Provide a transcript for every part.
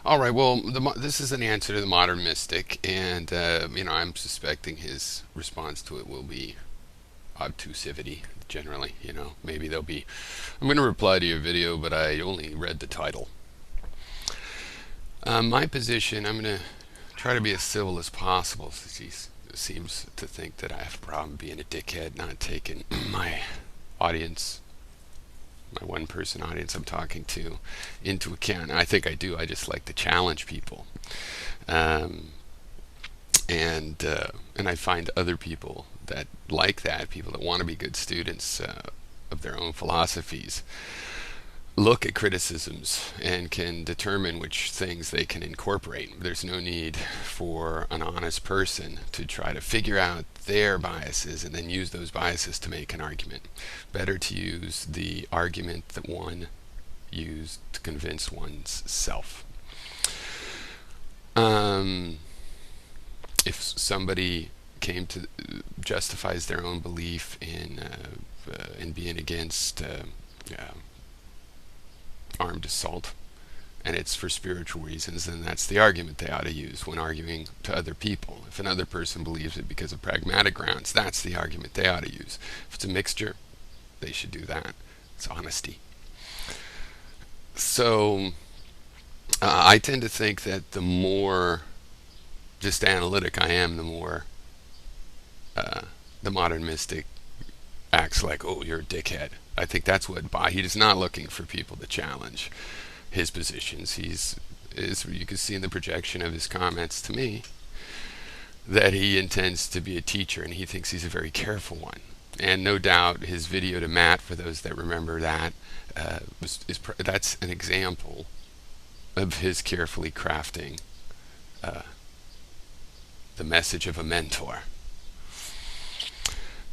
All right. Well, this is an answer to the modern mystic, and I'm suspecting his response to it will be obtusivity. Generally, maybe they'll be. I'm going to reply to your video, but I only read the title. My position. I'm going to try to be as civil as possible, since he seems to think that I have a problem being a dickhead, not taking my audience, my one-person audience I'm talking to, into account. And I think I do. I just like to challenge people, um, and I find other people that like that, people that want to be good students of their own philosophies, look at criticisms and can determine which things they can incorporate. There's no need for an honest person to try to figure out their biases and then use those biases to make an argument. Better to use the argument that one used to convince one's self. If somebody came to justifies their own belief in being against armed assault, and it's for spiritual reasons, then that's the argument they ought to use when arguing to other people. If another person believes it because of pragmatic grounds, that's the argument they ought to use. If it's a mixture, they should do that. It's honesty. So I tend to think that the more just analytic I am, the more the modern mystic acts like, oh, you're a dickhead. I think that's what he's not looking for people to challenge his positions. You can see in the projection of his comments to me that he intends to be a teacher, and he thinks he's a very careful one. And no doubt his video to Matt, for those that remember that, that's an example of his carefully crafting the message of a mentor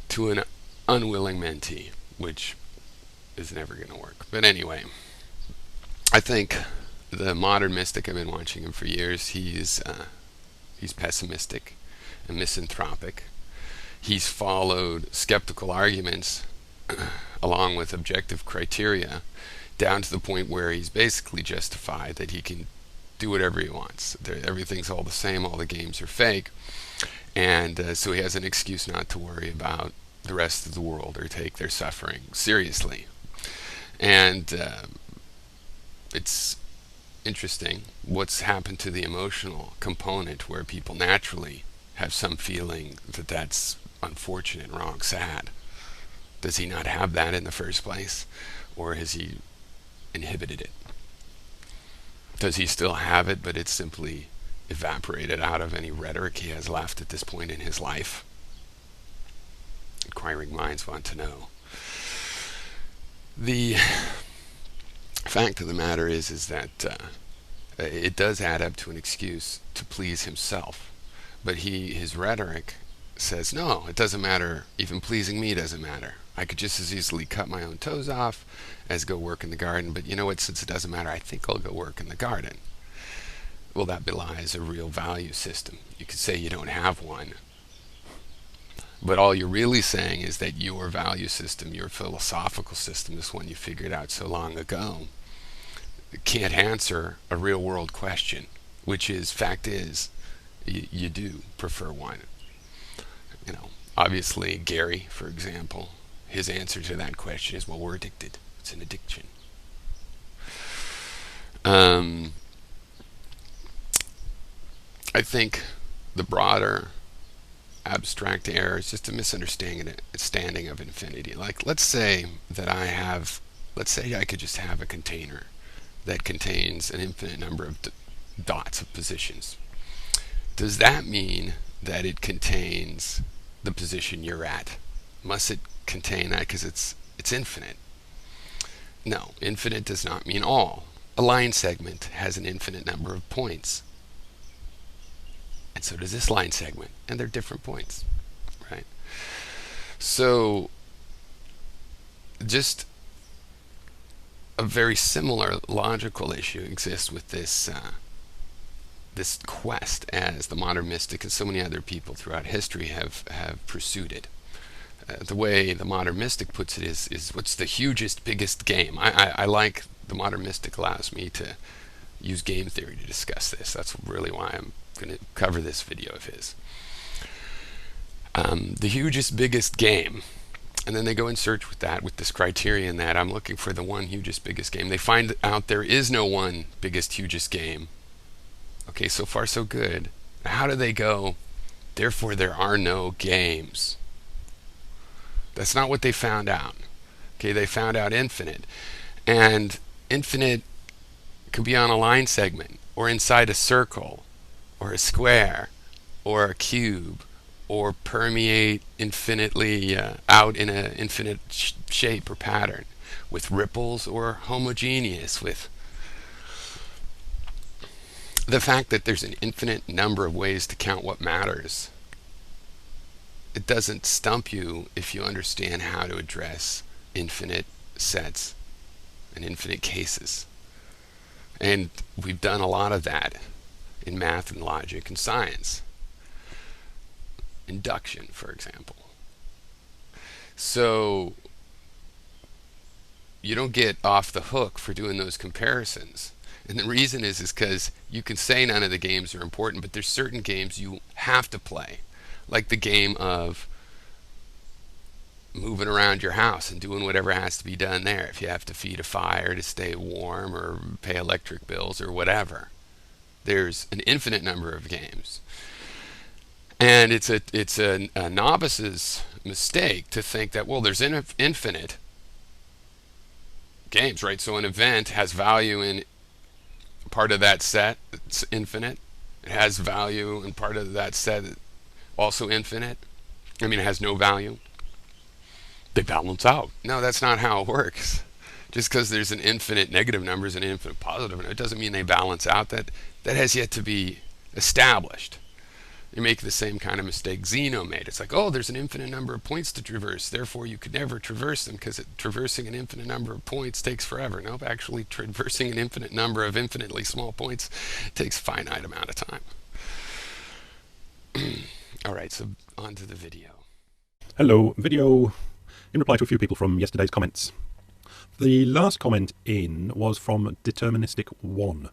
to an unwilling mentee, which is never going to work. But anyway, I think the modern mystic, I've been watching him for years, he's pessimistic and misanthropic. He's followed skeptical arguments along with objective criteria down to the point where he's basically justified that he can do whatever he wants. Everything's all the same, all the games are fake, and so he has an excuse not to worry about the rest of the world or take their suffering seriously. And it's interesting what's happened to the emotional component, where people naturally have some feeling that that's unfortunate, wrong, sad. Does he not have that in the first place, or has he inhibited it? Does he still have it, but it's simply evaporated out of any rhetoric he has left at this point in his life? Inquiring minds want to know. The fact of the matter is that it does add up to an excuse to please himself, but his rhetoric says, no, it doesn't matter. Even pleasing me doesn't matter. I could just as easily cut my own toes off as go work in the garden, but you know what, since it doesn't matter, I think I'll go work in the garden. Well, that belies a real value system. You could say you don't have one, but all you're really saying is that your value system, your philosophical system, this one you figured out so long ago, can't answer a real world question, which is, fact is, you do prefer one. Obviously Gary, for example, his answer to that question is, well, we're addicted. It's an addiction. I think the broader abstract error is just a misunderstanding of infinity. Like, let's say I could just have a container that contains an infinite number of dots of positions. Does that mean that it contains the position you're at? Must it contain that because it's infinite? No, infinite does not mean all. A line segment has an infinite number of points, and so does this line segment, and they're different points, right? So just a very similar logical issue exists with this quest, as the modern mystic and so many other people throughout history have pursued it. The way the modern mystic puts it is what's the hugest, biggest game? I like the modern mystic allows me to use game theory to discuss this. That's really why I'm going to cover this video of his. The hugest, biggest game. And then they go and search with that, with this criterion that I'm looking for the one hugest, biggest game. They find out there is no one biggest, hugest game. Okay, so far so good. How do they go, therefore there are no games? That's not what they found out. Okay, they found out infinite. And infinite could be on a line segment, or inside a circle, or a square, or a cube, or permeate infinitely out in an infinite shape or pattern, with ripples, or homogeneous, with the fact that there's an infinite number of ways to count what matters. It doesn't stump you if you understand how to address infinite sets and infinite cases. And we've done a lot of that in math and logic and science. Induction, for example. So you don't get off the hook for doing those comparisons. And the reason is because you can say none of the games are important, but there's certain games you have to play. Like the game of moving around your house and doing whatever has to be done there. If you have to feed a fire to stay warm or pay electric bills or whatever. There's an infinite number of games. And it's a novice's mistake to think that, well, there's infinite games, right? So an event has value in part of that set, it's infinite. It has value in part of that set, also infinite. I mean, it has no value. They balance out. No, that's not how it works. Just because there's an infinite negative numbers and an infinite positive number, it doesn't mean they balance out. That has yet to be established. You make the same kind of mistake Zeno made. It's like, oh, there's an infinite number of points to traverse, therefore you could never traverse them because traversing an infinite number of points takes forever. Nope, actually traversing an infinite number of infinitely small points takes a finite amount of time. Alright, so on to the video. Hello, video in reply to a few people from yesterday's comments. The last comment in was from Deterministic1,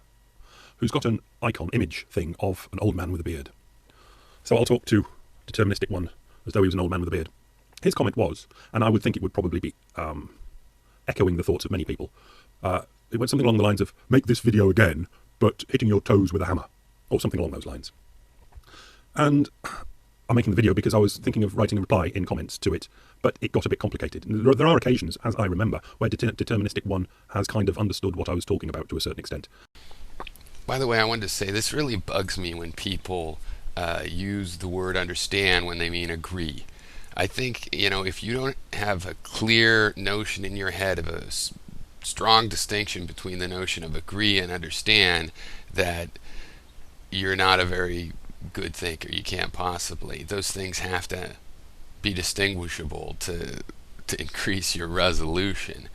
who's got an icon image thing of an old man with a beard. So I'll talk to Deterministic1 as though he was an old man with a beard. His comment was, and I would think it would probably be echoing the thoughts of many people, it went something along the lines of, make this video again, but hitting your toes with a hammer, or something along those lines. And I'm making the video because I was thinking of writing a reply in comments to it, but it got a bit complicated. There are occasions, as I remember, where Deterministic1 has kind of understood what I was talking about to a certain extent. By the way, I wanted to say, this really bugs me when people use the word understand when they mean agree. I think, if you don't have a clear notion in your head of a strong distinction between the notion of agree and understand, that you're not a very good thinker. You can't possibly. Those things have to be distinguishable to increase your resolution.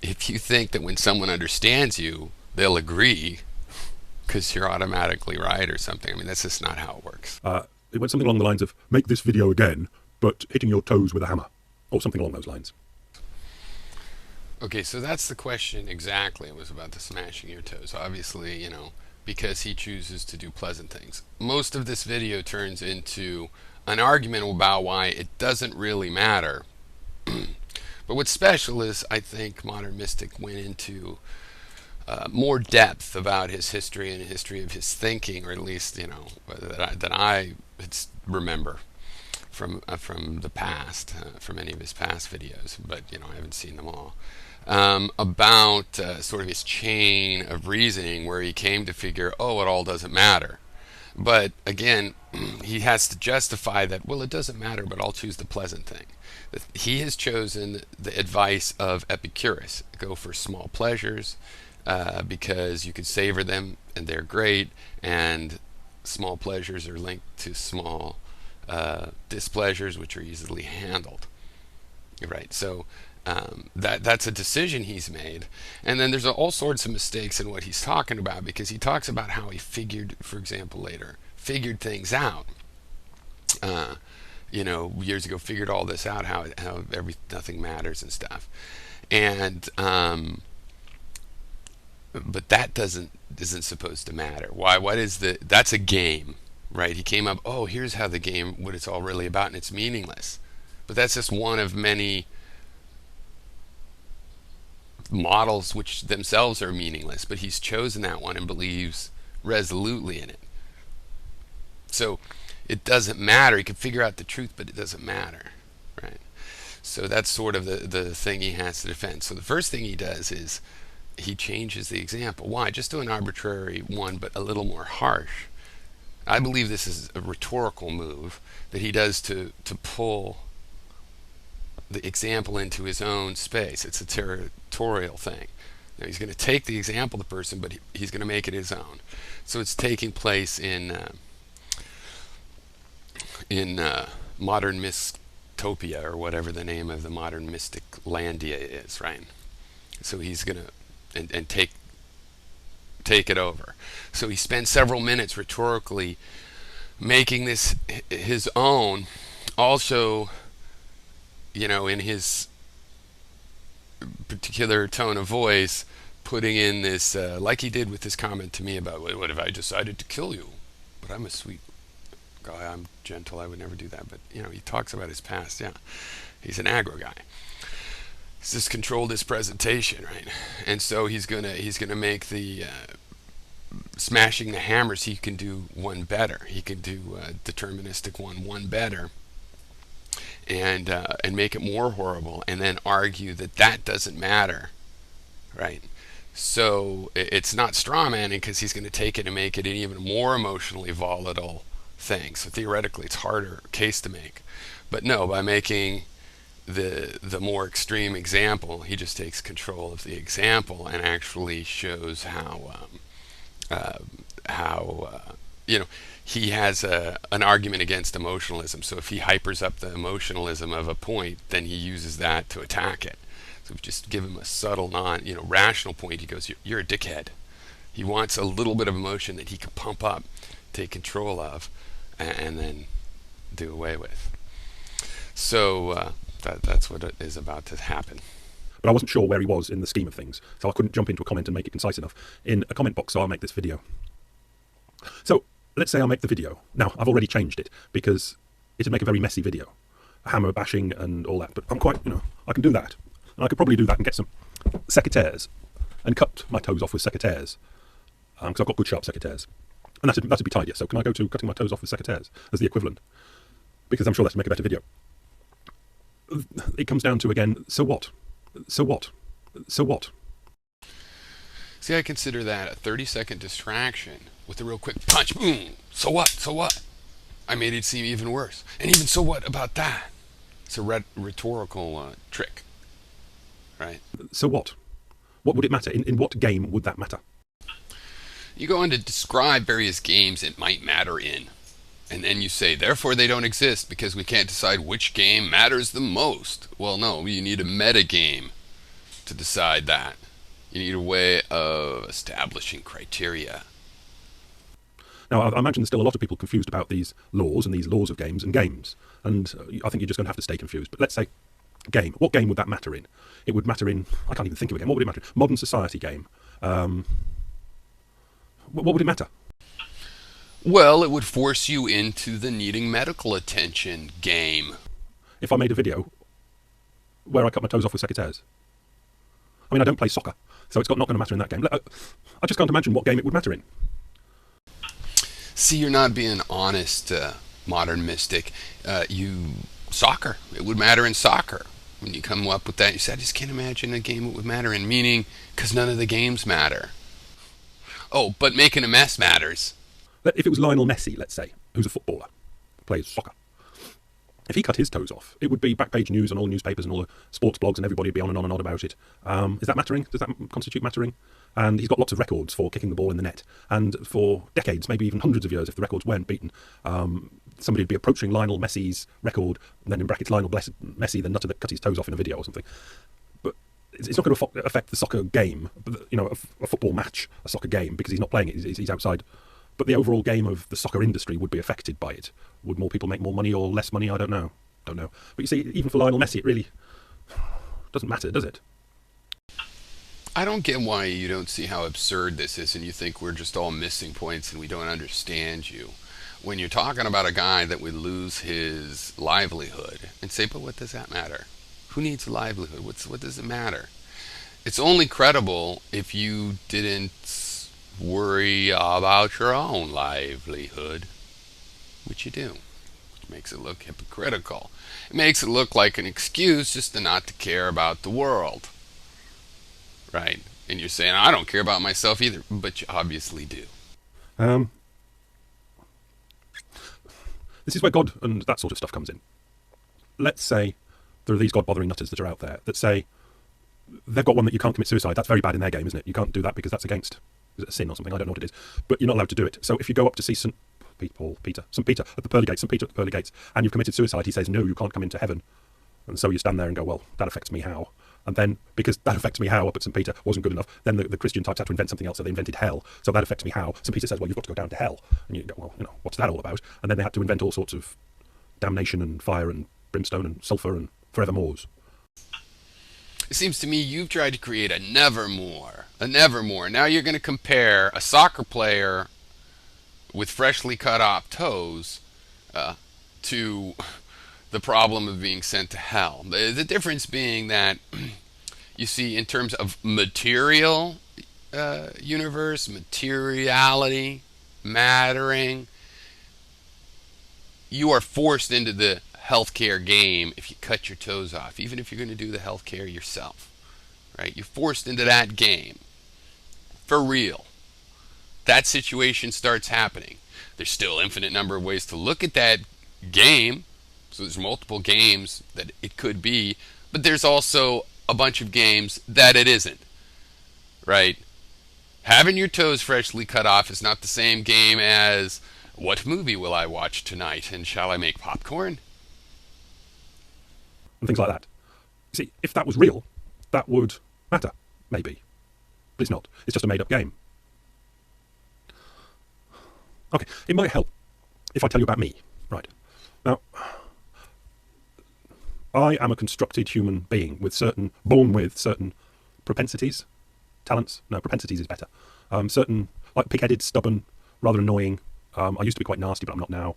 If you think that when someone understands you, they'll agree because you're automatically right or something, I mean, that's just not how it works. It went something along the lines of, make this video again, but hitting your toes with a hammer, or something along those lines. Okay, so that's the question exactly. It was about the smashing your toes. Obviously, because he chooses to do pleasant things. Most of this video turns into an argument about why it doesn't really matter. But what's special is, I think ModernMystic went into more depth about his history and the history of his thinking, or at least, that I remember from the past, from any of his past videos, but I haven't seen them all. About sort of his chain of reasoning where he came to figure, oh, it all doesn't matter. But again, he has to justify that, well, it doesn't matter, but I'll choose the pleasant thing. He has chosen the advice of Epicurus. Go for small pleasures because you can savor them and they're great, and small pleasures are linked to small displeasures which are easily handled. Right, so that's a decision he's made. And then there's all sorts of mistakes in what he's talking about, because he talks about how he figured, for example, later, figured things out. Years ago, figured all this out, how nothing matters and stuff. And But that isn't supposed to matter. Why? What is the? That's a game, right? He came up. Oh, here's how the game, what it's all really about, and it's meaningless. But that's just one of many models which themselves are meaningless. But he's chosen that one and believes resolutely in it. So it doesn't matter. He can figure out the truth, but it doesn't matter, right? So that's sort of the thing he has to defend. So the first thing he does is he changes the example. Why? Just do an arbitrary one, but a little more harsh. I believe this is a rhetorical move that he does to pull the example into his own space. It's a territorial thing. Now he's going to take the example of the person, but he's going to make it his own. So it's taking place in modern mystopia, or whatever the name of the modern mystic landia is, right? So he's going to and take it over. So he spends several minutes rhetorically making this his own, also, in his particular tone of voice, putting in this, like he did with this comment to me about, what if I decided to kill you? But I'm a sweet guy, I'm gentle, I would never do that. But, he talks about his past, yeah. He's an aggro guy. He's just controlled his presentation, right? And so he's gonna make the smashing the hammers. He can do one better. He can do deterministic one better, and make it more horrible, and then argue that doesn't matter, right? So it's not straw manning, because he's going to take it and make it an even more emotionally volatile thing. So theoretically, it's harder case to make. But no, by making the more extreme example, he just takes control of the example and actually shows how he has an argument against emotionalism. So if he hypers up the emotionalism of a point, then he uses that to attack it. So if you just give him a subtle, rational point, he goes, "You're a dickhead." He wants a little bit of emotion that he can pump up, take control of, and then do away with. So that's what is about to happen. But I wasn't sure where he was in the scheme of things, so I couldn't jump into a comment and make it concise enough in a comment box, so I'll make this video. So let's say I make the video. Now, I've already changed it because it'd make a very messy video. Hammer bashing and all that, but I'm quite, I can do that. And I could probably do that and get some secateurs and cut my toes off with secateurs, because I've got good sharp secateurs. And that'd be tidier. So can I go to cutting my toes off with secateurs as the equivalent? Because I'm sure that'd make a better video. It comes down to, again, so what? So what? So what? See, I consider that a 30-second distraction with a real quick punch. Boom. So what? So what? I made it seem even worse. And even so what about that? It's a rhetorical trick, right? So what? What would it matter? In what game would that matter? You go on to describe various games it might matter in. And then you say, therefore they don't exist because we can't decide which game matters the most. Well, no, you need a meta game to decide that. You need a way of establishing criteria. Now, I imagine there's still a lot of people confused about these laws and these laws of games and games. And I think you're just going to have to stay confused. But let's say game. What game would that matter in? It would matter in, I can't even think of a game. What would it matter in? Modern society game. What would it matter? Well, it would force you into the needing medical attention game. If I made a video where I cut my toes off with secateurs. I mean, I don't play soccer, so it's not going to matter in that game. I just can't imagine what game it would matter in. See, you're not being honest, modern mystic. Soccer. It would matter in soccer. When you come up with that, you say, I just can't imagine a game it would matter in, meaning because none of the games matter. Oh, but making a mess matters. If it was Lionel Messi, let's say, who's a footballer, plays soccer, if he cut his toes off, it would be back page news on all newspapers and all the sports blogs, and everybody would be on and on about it. Is that mattering? Does that constitute mattering? And he's got lots of records for kicking the ball in the net. And for decades, maybe even hundreds of years, if the records weren't beaten, somebody would be approaching Lionel Messi's record, and then in brackets, Lionel Messi, the nutter that cut his toes off in a video or something. But it's not going to affect the soccer game, a football match, a soccer game, because he's not playing it, he's outside. But the overall game of the soccer industry would be affected by it. Would more people make more money or less money? I don't know. But you see, even for Lionel Messi, it really doesn't matter, does it? I don't get why you don't see how absurd this is and you think we're just all missing points and we don't understand you. When you're talking about a guy that would lose his livelihood and say, but what does that matter? Who needs a livelihood? What does it matter? It's only credible if you didn't worry about your own livelihood, which you do. Which makes it look hypocritical. It makes it look like an excuse just to not to care about the world. Right? And you're saying, I don't care about myself either, but you obviously do. Um, this is where God and that sort of stuff comes in. Let's say there are these God-bothering nutters that are out there that say they've got one that you can't commit suicide. That's very bad in their game, isn't it? You can't do that because that's against, is it a sin or something? I don't know what it is. But you're not allowed to do it. So if you go up to see St. Peter at the pearly gates, and you've committed suicide, he says, no, you can't come into heaven. And so you stand there and go, well, that affects me how? And then, because that affects me how up at St. Peter wasn't good enough, then the Christian types had to invent something else, so they invented hell. So that affects me how? St. Peter says, well, you've got to go down to hell. And you go, well, what's that all about? And then they had to invent all sorts of damnation and fire and brimstone and sulphur and forevermores. It seems to me you've tried to create a nevermore. A nevermore. Now you're going to compare a soccer player with freshly cut off toes to the problem of being sent to hell. The difference being that, you see, in terms of material universe, materiality, mattering, you are forced into the healthcare game if you cut your toes off, even if you're going to do the healthcare yourself. Right? You're forced into that game. For real. That situation starts happening. There's still infinite number of ways to look at that game. So there's multiple games that it could be, but there's also a bunch of games that it isn't. Right? Having your toes freshly cut off is not the same game as what movie will I watch tonight and shall I make popcorn? And things like that. See, if that was real, that would matter, maybe. But it's not. It's just a made-up game. Okay, it might help if I tell you about me. Right. Now, I am a constructed human being born with certain propensities, talents. No, propensities is better. Certain, like pig-headed, stubborn, rather annoying. I used to be quite nasty, but I'm not now.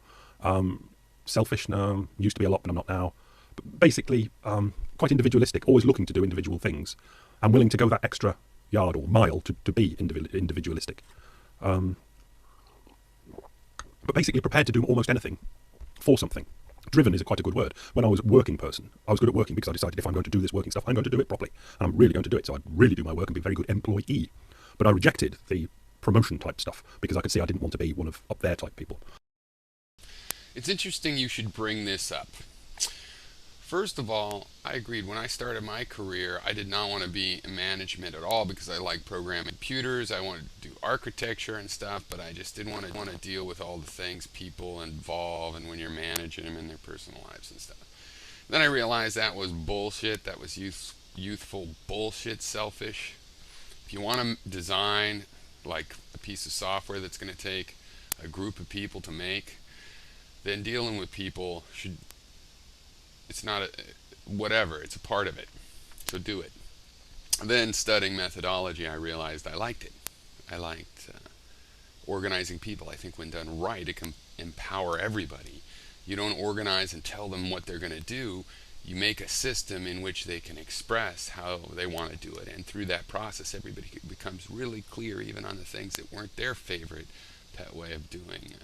Selfish, no, used to be a lot, but I'm not now. But basically, quite individualistic, always looking to do individual things. I'm willing to go that extra yard or mile to be individualistic. But basically prepared to do almost anything for something. Driven is quite a good word. When I was a working person, I was good at working because I decided if I'm going to do this working stuff, I'm going to do it properly. And I'm really going to do it, so I'd really do my work and be a very good employee. But I rejected the promotion type stuff because I could see I didn't want to be one of up there type people. It's interesting you should bring this up. First of all, I agreed. When I started my career, I did not want to be in management at all because I like programming computers. I wanted to do architecture and stuff, but I just didn't want to deal with all the things people involve and when you're managing them in their personal lives and stuff. Then I realized that was bullshit. That was youthful bullshit, selfish. If you want to design like a piece of software that's going to take a group of people to make, then dealing with people should, it's not whatever, it's a part of it. So do it. Then studying methodology, I realized I liked it. I liked organizing people. I think when done right, it can empower everybody. You don't organize and tell them what they're going to do. You make a system in which they can express how they want to do it. And through that process, everybody becomes really clear, even on the things that weren't their favorite pet way of doing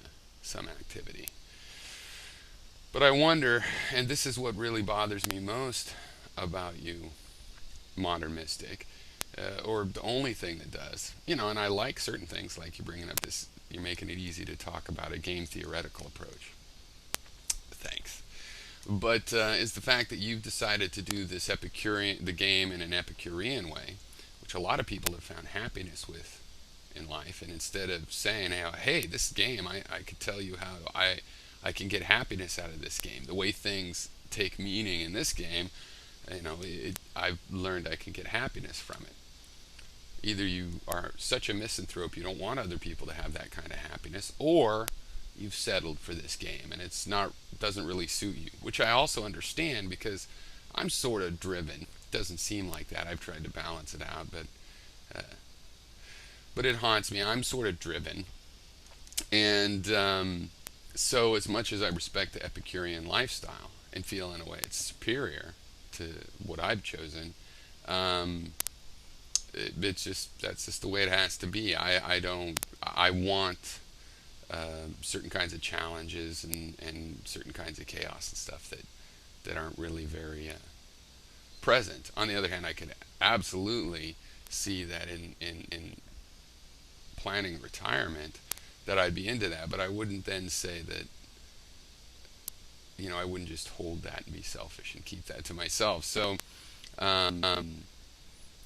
some activity. But I wonder, and this is what really bothers me most about you, Modern Mystic, or the only thing that does, and I like certain things, like you're bringing up this, you're making it easy to talk about a game theoretical approach. Thanks. But is the fact that you've decided to do this the game in an Epicurean way, which a lot of people have found happiness with in life, and instead of saying, hey, this game, I could tell you how I can get happiness out of this game. The way things take meaning in this game, I've learned I can get happiness from it. Either you are such a misanthrope you don't want other people to have that kind of happiness, or you've settled for this game and doesn't really suit you, which I also understand because I'm sort of driven. It doesn't seem like that. I've tried to balance it out, but but it haunts me. I'm sort of driven, and so as much as I respect the Epicurean lifestyle and feel in a way it's superior to what I've chosen, um, it's just that's just the way it has to be. I don't I want certain kinds of challenges and certain kinds of chaos and stuff that aren't really very present. On the other hand, I could absolutely see that in planning retirement that I'd be into that, but I wouldn't then say that, I wouldn't just hold that and be selfish and keep that to myself. So, um,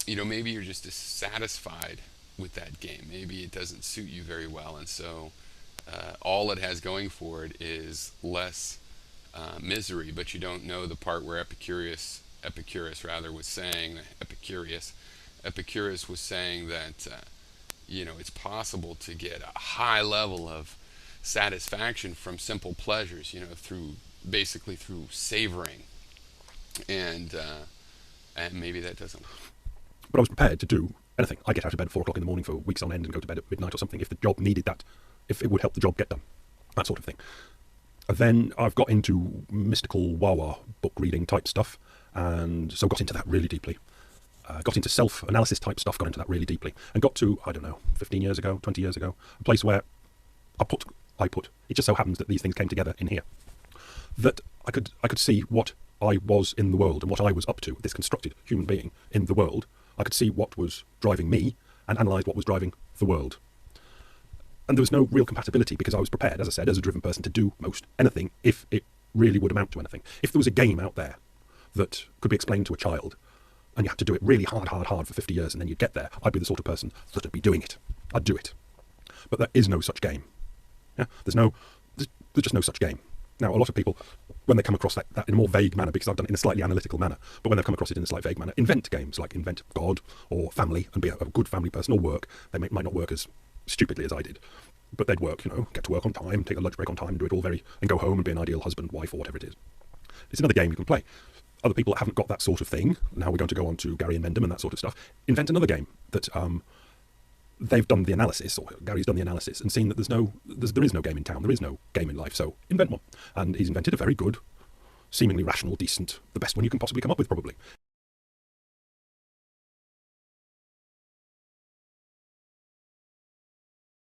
maybe you're just dissatisfied with that game. Maybe it doesn't suit you very well, and so all it has going for it is less misery. But you don't know the part where Epicurus rather was saying Epicurus was saying that it's possible to get a high level of satisfaction from simple pleasures, through savoring, and maybe that doesn't. But I was prepared to do anything. I get out of bed at 4 o'clock in the morning for weeks on end and go to bed at midnight or something if the job needed that, if it would help the job get done, that sort of thing. And then I've got into mystical wah-wah book reading type stuff, and so got into that really deeply. Got into self-analysis type stuff, got into that really deeply, and got to, I don't know, 15 years ago, 20 years ago, a place where it just so happens that these things came together in here. That I could see what I was in the world and what I was up to, this constructed human being in the world. I could see what was driving me and analyse what was driving the world. And there was no real compatibility because I was prepared, as I said, as a driven person to do most anything if it really would amount to anything. If there was a game out there that could be explained to a child and you had to do it really hard for 50 years and then you'd get there, I'd be the sort of person that would be doing it. I'd do it. But there is no such game. Yeah? There's just no such game. Now, a lot of people, when they come across that in a more vague manner, because I've done it in a slightly analytical manner, but when they come across it in a slightly vague manner, invent games like invent God or family and be a good family person, or work. They might not work as stupidly as I did, but they'd work, get to work on time, take a lunch break on time, and do it all and go home and be an ideal husband, wife, or whatever it is. It's another game you can play. Other people that haven't got that sort of thing, now we're going to go on to Gary and Mendham and that sort of stuff, invent another game that they've done the analysis, or Gary's done the analysis, and seen that there is no game in town, there is no game in life, so invent one. And he's invented a very good, seemingly rational, decent, the best one you can possibly come up with, probably.